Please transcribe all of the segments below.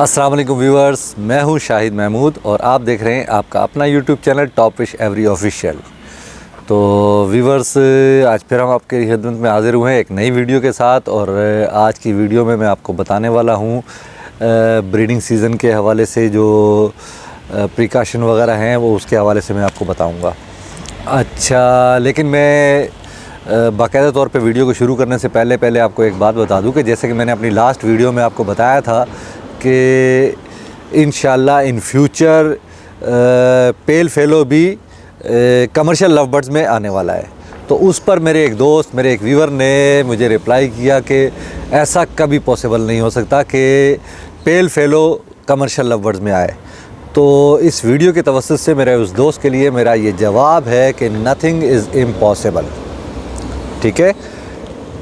अस्सलाम वालेकुम व्यूअर्स, मैं हूं शाहिद महमूद और आप देख रहे हैं आपका अपना YouTube channel top fish every official. तो व्यूअर्स, आज फिर हम आपके खिदमत में हाज़िर हुए हैं एक नई वीडियो के साथ। और आज की वीडियो में मैं आपको बताने वाला हूं ब्रीडिंग सीज़न के हवाले से जो प्रिकॉशन वगैरह हैं वो उसके हवाले से मैं आपको बताऊँगा। अच्छा, लेकिन मैं बाकायदा तौर पे वीडियो को शुरू करने से पहले आपको एक बात बता दूं कि जैसे कि मैंने अपनी लास्ट वीडियो में आपको बताया था कि इंशाल्लाह इन फ्यूचर पेल फेलो भी कमर्शियल लव बर्ड्स में आने वाला है। तो उस पर मेरे एक दोस्त, मेरे एक व्यूवर ने मुझे रिप्लाई किया कि ऐसा कभी पॉसिबल नहीं हो सकता कि पेल फेलो कमर्शियल लव बर्ड्स में आए। तो इस वीडियो के तवस्सुत से मेरे उस दोस्त के लिए मेरा ये जवाब है कि नथिंग इज़ इम्पॉसिबल। ठीक है,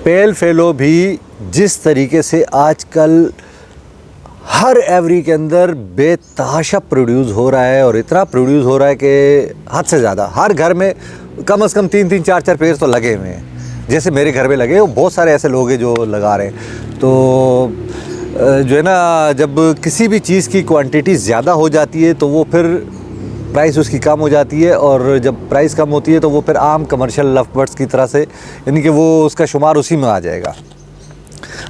पेल फेलो भी जिस तरीके से आजकल हर एवरी के अंदर बेतहाशा प्रोड्यूस हो रहा है और इतना प्रोड्यूस हो रहा है कि हद से ज़्यादा, हर घर में कम से कम 3-3, 4-4 पेड़ तो लगे हुए हैं। जैसे मेरे घर में लगे, बहुत सारे ऐसे लोग हैं जो लगा रहे हैं। तो जो है ना, जब किसी भी चीज़ की क्वांटिटी ज़्यादा हो जाती है तो वो फिर प्राइस उसकी कम हो जाती है, और जब प्राइस कम होती है तो वो फिर आम कमर्शियल लव बर्ड्स की तरह से, यानी कि वो उसका शुमार उसी में आ जाएगा।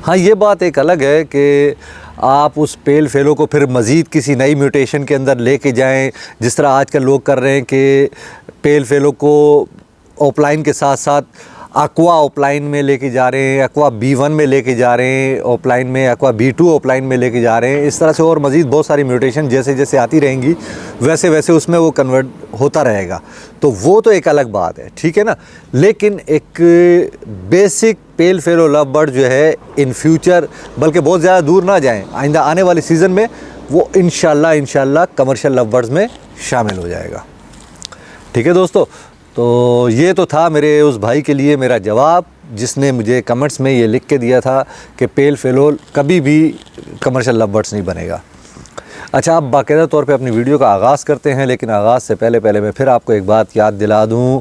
हाँ, ये बात एक अलग है कि आप उस पेल फेलो को फिर मज़ीद किसी नई म्यूटेशन के अंदर लेके जाएं, जिस तरह आजकल लोग कर रहे हैं कि पेल फेलो को ऑफलाइन के साथ साथ एक्वा ऑफलाइन में लेके जा रहे हैं, एक्वा B1 में लेके जा रहे हैं ऑफलाइन में, एक्वा B2 ऑफलाइन में लेके जा रहे हैं। इस तरह से और मज़ीद बहुत सारी म्यूटेशन जैसे जैसे आती रहेंगी वैसे वैसे उसमें वो कन्वर्ट होता रहेगा। तो वो तो एक अलग बात है, ठीक है ना। लेकिन एक बेसिक पेल फेलो लव बर्ड जो है इन फ्यूचर, बल्कि बहुत ज़्यादा दूर ना जाएँ, आइंदा आने वाली सीज़न में वो इंशाल्लाह कमर्शियल लव बर्ड्स में शामिल हो जाएगा। ठीक है दोस्तों, तो ये तो था मेरे उस भाई के लिए मेरा जवाब जिसने मुझे कमेंट्स में ये लिख के दिया था कि पेल फेलो कभी भी कमर्शियल लव बर्ड्स नहीं बनेगा। अच्छा, अब बाकायदा तौर पे अपनी वीडियो का आगाज़ करते हैं, लेकिन आगाज़ से पहले मैं फिर आपको एक बात याद दिला दूं,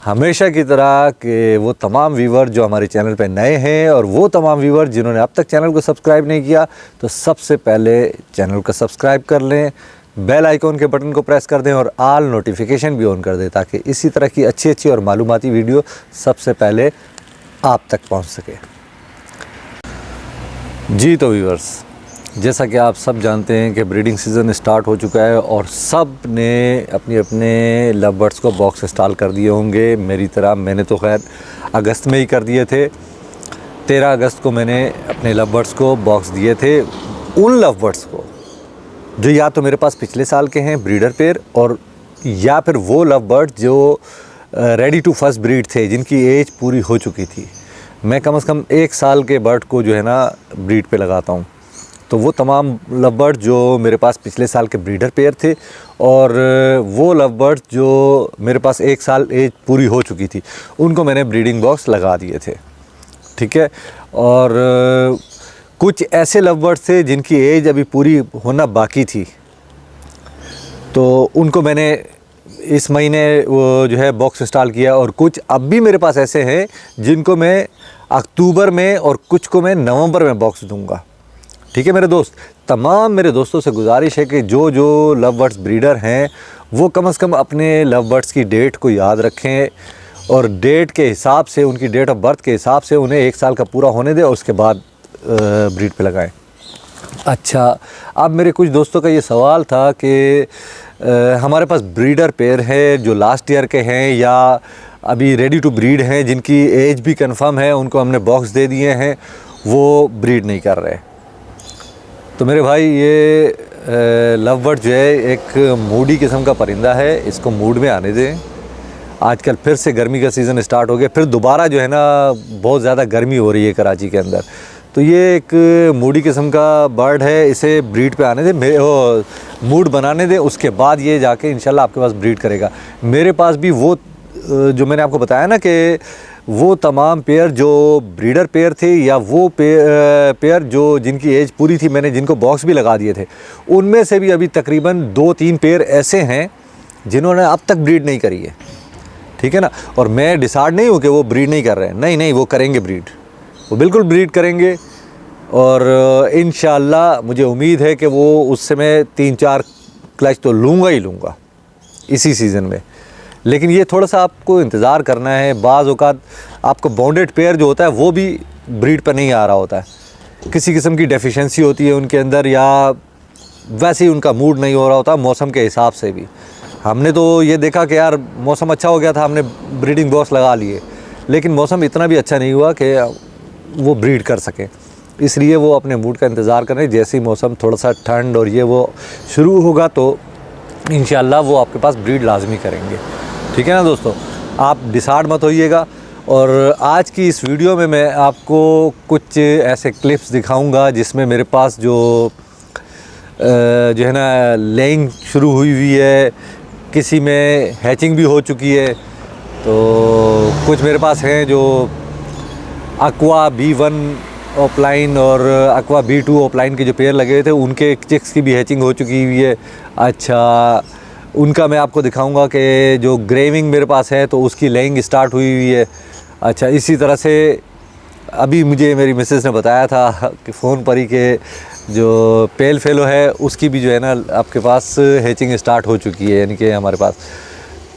हमेशा की तरह कि वो तमाम व्यूवर जो हमारे चैनल पे नए हैं और वो तमाम व्यूवर जिन्होंने अब तक चैनल को सब्सक्राइब नहीं किया, तो सबसे पहले चैनल को सब्सक्राइब कर लें, बेल आइकॉन के बटन को प्रेस कर दें और ऑल नोटिफिकेशन भी ऑन कर दें, ताकि इसी तरह की अच्छी और मालूमाती वीडियो सबसे पहले आप तक पहुंच सके। जी तो व्यूअर्स, जैसा कि आप सब जानते हैं कि ब्रीडिंग सीज़न स्टार्ट हो चुका है और सब ने अपने लव बर्ड्स को बॉक्स इंस्टॉल कर दिए होंगे। मेरी तरह मैंने तो खैर अगस्त में ही कर दिए थे। 13 अगस्त को मैंने अपने लव बर्ड्स को बॉक्स दिए थे, उन लव बर्ड्स को जो या तो मेरे पास पिछले साल के हैं ब्रीडर पेयर, और या फिर वो लव बर्ड जो रेडी टू फर्स्ट ब्रीड थे, जिनकी एज पूरी हो चुकी थी। मैं कम से कम 1 साल के बर्ड को जो है ना ब्रीड पे लगाता हूँ। तो वो तमाम लव बर्ड जो मेरे पास पिछले साल के ब्रीडर पेयर थे और वो लव बर्ड जो मेरे पास 1 साल एज पूरी हो चुकी थी, उनको मैंने ब्रीडिंग बॉक्स लगा दिए थे। ठीक है, और कुछ ऐसे लव बर्ड्स थे जिनकी एज अभी पूरी होना बाकी थी, तो उनको मैंने इस महीने वो जो है बॉक्स इंस्टॉल किया। और कुछ अब भी मेरे पास ऐसे हैं जिनको मैं अक्टूबर में और कुछ को मैं नवंबर में बॉक्स दूंगा। ठीक है मेरे दोस्त, तमाम मेरे दोस्तों से गुजारिश है कि जो लव बर्ड्स ब्रीडर हैं वो कम से कम अपने लव बर्ड्स की डेट को याद रखें और डेट के हिसाब से, उनकी डेट ऑफ बर्थ के हिसाब से उन्हें 1 साल का पूरा होने दें और उसके बाद ब्रीड पे लगाएं। अच्छा, अब मेरे कुछ दोस्तों का ये सवाल था कि हमारे पास ब्रीडर पेयर है जो लास्ट ईयर के हैं या अभी रेडी टू ब्रीड हैं, जिनकी एज भी कंफर्म है, उनको हमने बॉक्स दे दिए हैं, वो ब्रीड नहीं कर रहे। तो मेरे भाई, ये लव बर्ड जो है एक मूडी किस्म का परिंदा है, इसको मूड में आने दें। आजकल फिर से गर्मी का सीज़न स्टार्ट हो गया, फिर दोबारा जो है ना बहुत ज़्यादा गर्मी हो रही है कराची के अंदर। तो ये एक मूडी किस्म का बर्ड है, इसे ब्रीड पे आने दें, मूड बनाने दें, उसके बाद ये जाके इंशाल्लाह आपके पास ब्रीड करेगा। मेरे पास भी वो जो मैंने आपको बताया ना कि वो तमाम पेयर जो ब्रीडर पेयर थे या वो पेयर जो जिनकी एज पूरी थी, मैंने जिनको बॉक्स भी लगा दिए थे, उनमें से भी अभी तकरीबन 2-3 पेयर ऐसे हैं जिन्होंने अब तक ब्रीड नहीं करी है। ठीक है ना, और मैं डिसाइड नहीं हूँ कि वो ब्रीड नहीं कर रहे हैं, नहीं, वो करेंगे ब्रीड, वो बिल्कुल ब्रीड करेंगे। और इंशाअल्लाह मुझे उम्मीद है कि वो उससे मैं 3-4 क्लच तो लूँगा ही लूँगा इसी सीज़न में। लेकिन ये थोड़ा सा आपको इंतज़ार करना है। बाज़ औक़ात आपको बाउंडेड पेयर जो होता है वो भी ब्रीड पर नहीं आ रहा होता है, किसी किस्म की डेफिशिएंसी होती है उनके अंदर, या वैसे ही उनका मूड नहीं हो रहा होता मौसम के हिसाब से भी। हमने तो ये देखा कि यार मौसम अच्छा हो गया था, हमने ब्रीडिंग बॉक्स लगा लिए, लेकिन मौसम इतना भी अच्छा नहीं हुआ कि वो ब्रीड कर सकें। इसलिए वो अपने मूड का इंतज़ार करें। जैसे ही मौसम थोड़ा सा ठंड और ये वो शुरू होगा तो इंशाअल्लाह वो आपके पास ब्रीड लाजमी करेंगे। ठीक है ना दोस्तों, आप डिसाइड मत होइएगा। और आज की इस वीडियो में मैं आपको कुछ ऐसे क्लिप्स दिखाऊंगा जिसमें मेरे पास जो है ना लेइंग शुरू हुई है, किसी में हैचिंग भी हो चुकी है। तो कुछ मेरे पास हैं जो aqua B1 ऑफलाइन और aqua B2 ऑफलाइन के जो पेयर लगे हुए थे, उनके चिक्स की भी हैचिंग हो चुकी हुई है। अच्छा, उनका मैं आपको दिखाऊंगा कि जो ग्रेविंग मेरे पास है तो उसकी लेइंग स्टार्ट हुई हुई है। अच्छा, इसी तरह से अभी मुझे मेरी मिसेस ने बताया था कि फ़ोन पर ही कि जो पेल फेलो है उसकी भी जो है ना आपके पास हैचिंग स्टार्ट हो चुकी है, यानी कि हमारे पास।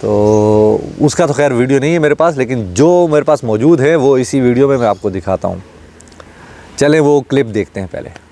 तो उसका तो खैर वीडियो नहीं है मेरे पास, लेकिन जो मेरे पास मौजूद है वो इसी वीडियो में मैं आपको दिखाता हूँ। चलें वो क्लिप देखते हैं पहले।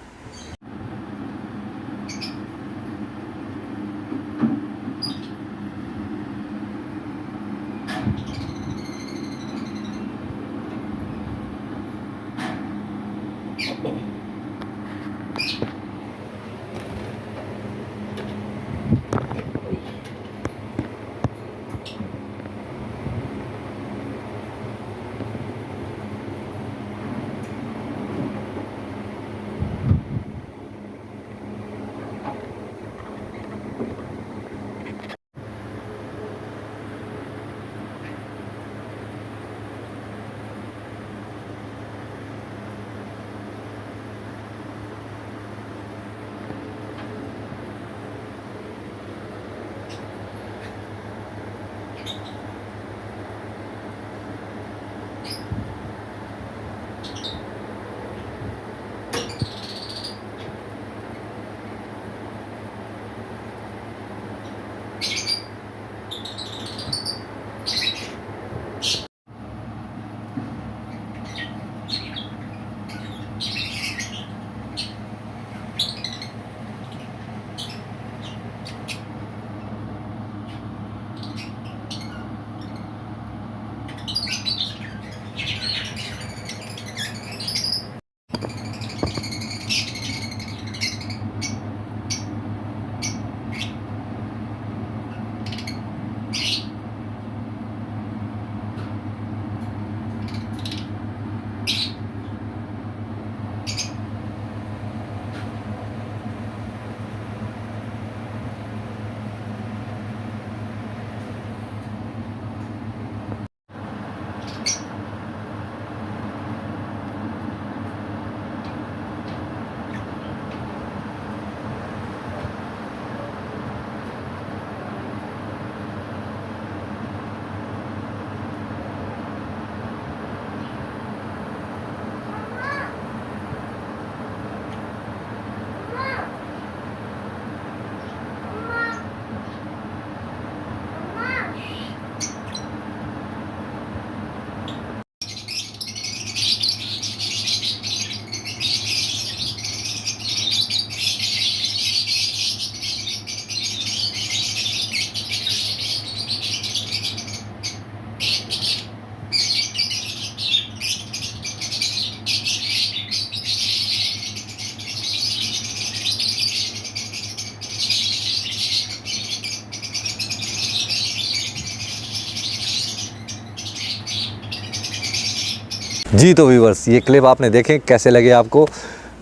जी तो व्यूअर्स, ये क्लिप आपने देखें, कैसे लगे आपको?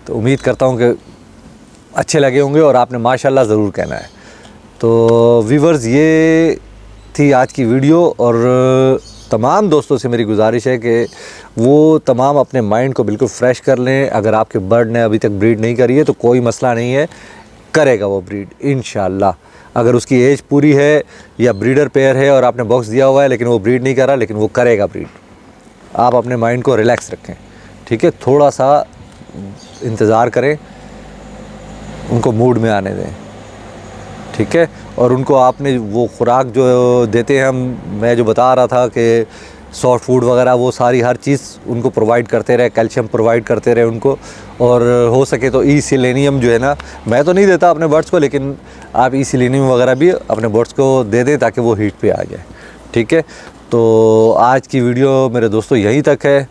तो उम्मीद करता हूँ कि अच्छे लगे होंगे और आपने माशाल्लाह ज़रूर कहना है। तो व्यूअर्स, ये थी आज की वीडियो और तमाम दोस्तों से मेरी गुजारिश है कि वो तमाम अपने माइंड को बिल्कुल फ़्रेश कर लें। अगर आपके बर्ड ने अभी तक ब्रीड नहीं करी है तो कोई मसला नहीं है, करेगा वो ब्रीड इंशाल्लाह। अगर उसकी एज पूरी है या ब्रीडर पेयर है और आपने बॉक्स दिया हुआ है लेकिन वो ब्रीड नहीं कर रहा, लेकिन वो करेगा ब्रीड। आप अपने माइंड को रिलैक्स रखें, ठीक है? थोड़ा सा इंतज़ार करें, उनको मूड में आने दें, ठीक है। और उनको आपने वो खुराक जो देते हैं, मैं जो बता रहा था कि सॉफ्ट फूड वगैरह, वो सारी हर चीज़ उनको प्रोवाइड करते रहे, कैल्शियम प्रोवाइड करते रहे उनको। और हो सके तो ई सेलेनियम जो है ना, मैं तो नहीं देता अपने बर्ड्स को, लेकिन आप ई सेलेनियम वगैरह भी अपने बर्ड्स को दे दें ताकि वो हीट पे आ जाए, ठीक है। तो आज की वीडियो मेरे दोस्तों यहीं तक है।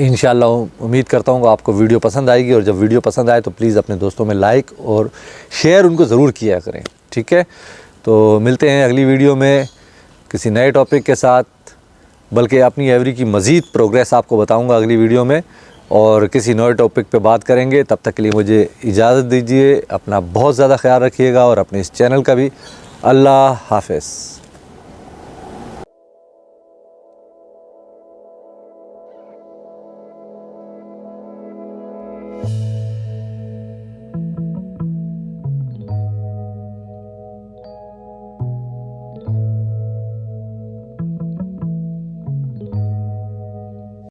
इंशाल्लाह उम्मीद करता हूँ आपको वीडियो पसंद आएगी, और जब वीडियो पसंद आए तो प्लीज़ अपने दोस्तों में लाइक और शेयर उनको ज़रूर किया करें, ठीक है। तो मिलते हैं अगली वीडियो में किसी नए टॉपिक के साथ, बल्कि अपनी एवरी की मज़ीद प्रोग्रेस आपको बताऊंगा अगली वीडियो में, और किसी नए टॉपिक पे बात करेंगे। तब तक के लिए मुझे इजाज़त दीजिए, अपना बहुत ज़्यादा ख्याल रखिएगा और अपने इस चैनल का भी। अल्लाह हाफ़िज़।